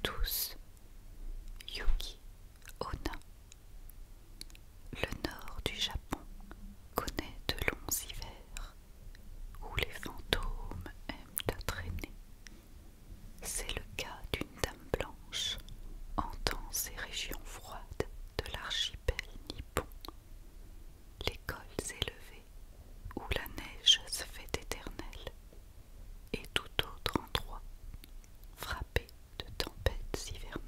tous, Yuki Onna. Le nord du Japon connaît de longs hivers où les fantômes aiment à traîner. C'est le cas d'une dame blanche hantant ces régions froides de l'archipel nippon. Les cols élevés où la neige se fait éternelle, et tout autre endroit frappé de tempêtes hivernales.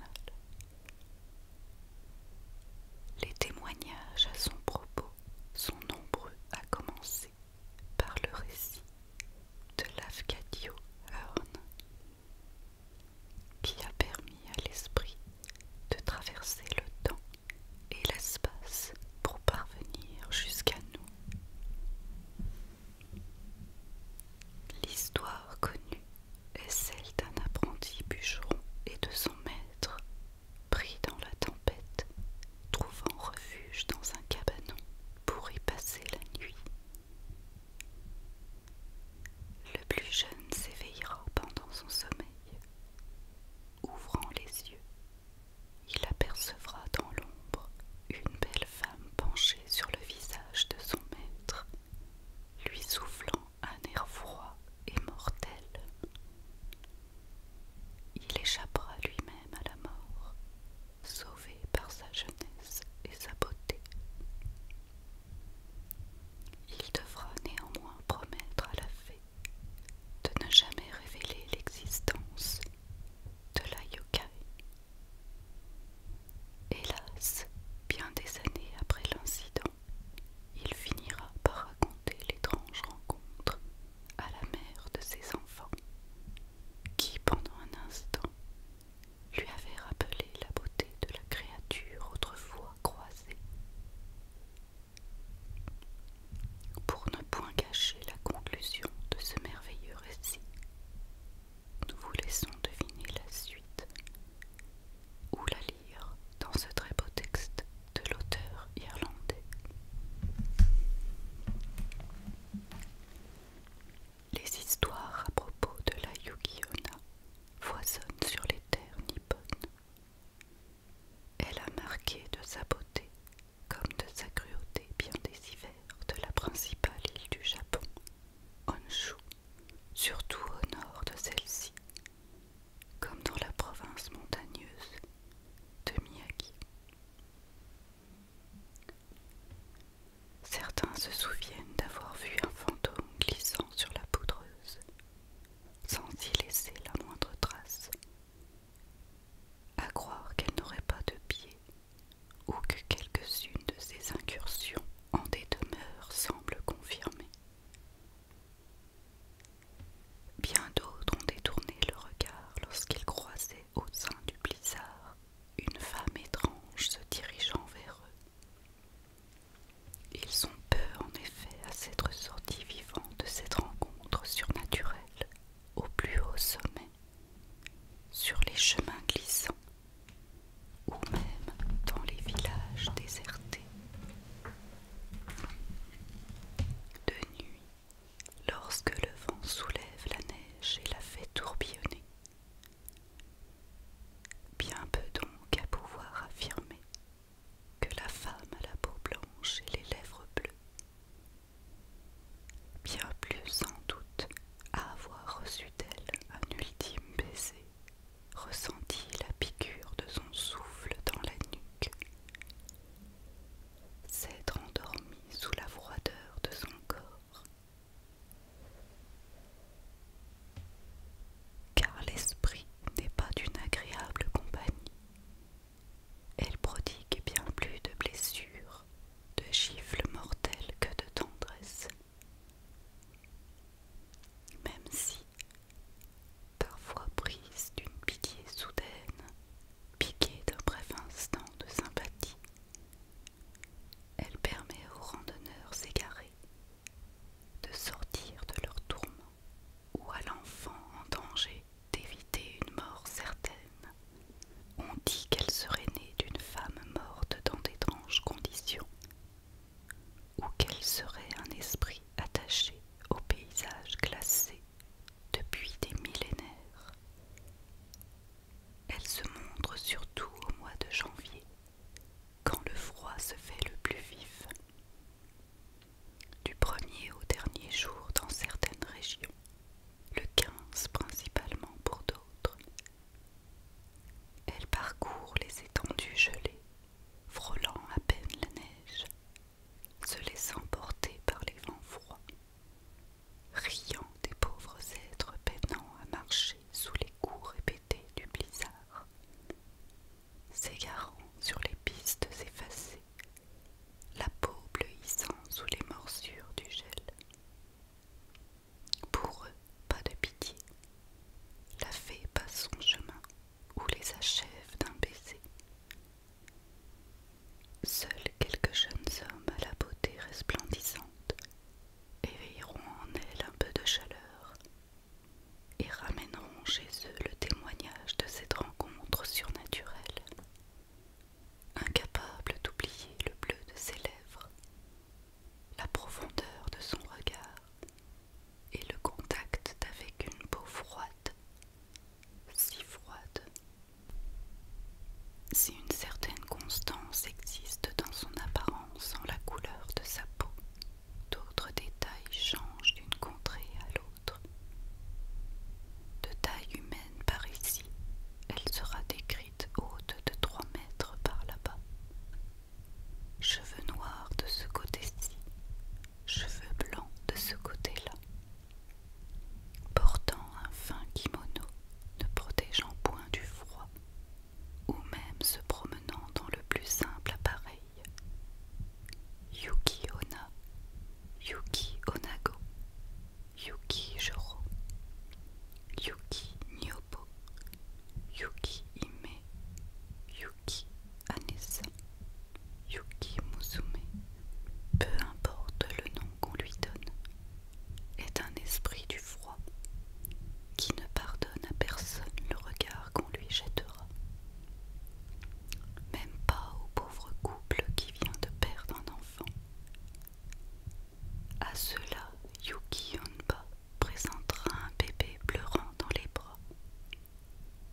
cela, Yuki Honba présentera un bébé pleurant dans les bras,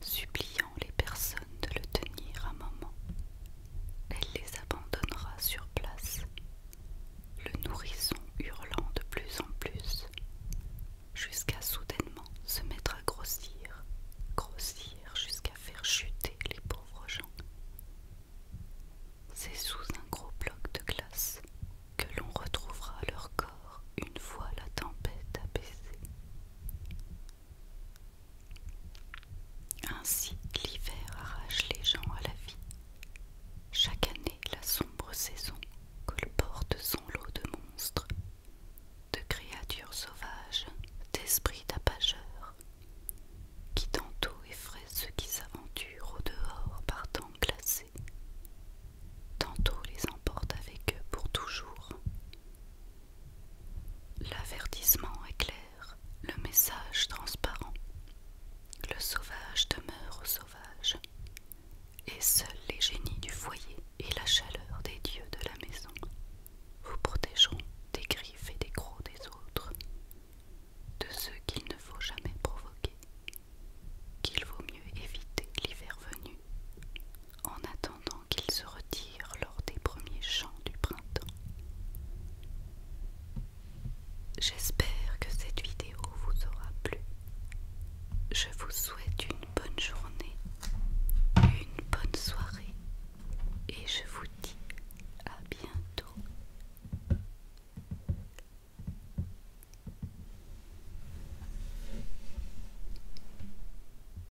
suppliant les personnes de le tenir un moment. Elle les abandonnera sur place, le nourrisson hurlant de plus en plus, jusqu'à soudainement se mettre à grossir, grossir jusqu'à faire chuter les pauvres gens. C'est sous un gros bloc de glace que l'on retrouvera leur corps une fois la tempête apaisée. Ainsi, l'hiver arrache les gens à la vie. Chaque année, la sombre saison colporte son lot de monstres, de créatures sauvages, d'esprits tapageurs, qui tantôt effraient ceux qui s'aventurent au dehors par temps glacé, tantôt les emportent avec eux pour toujours. L'avertissement est clair, le message transparent. Le sauvage demeure au sauvage, et seuls les génies du foyer et la chaleur des dieux de la maison vous protégeront des griffes et des crocs des autres, de ceux qu'il ne faut jamais provoquer, qu'il vaut mieux éviter l'hiver venu, en attendant qu'il se retire lors des premiers chants du printemps. J'espère que cette vidéo vous aura plu. Je vous souhaite une bonne journée, une bonne soirée, et je vous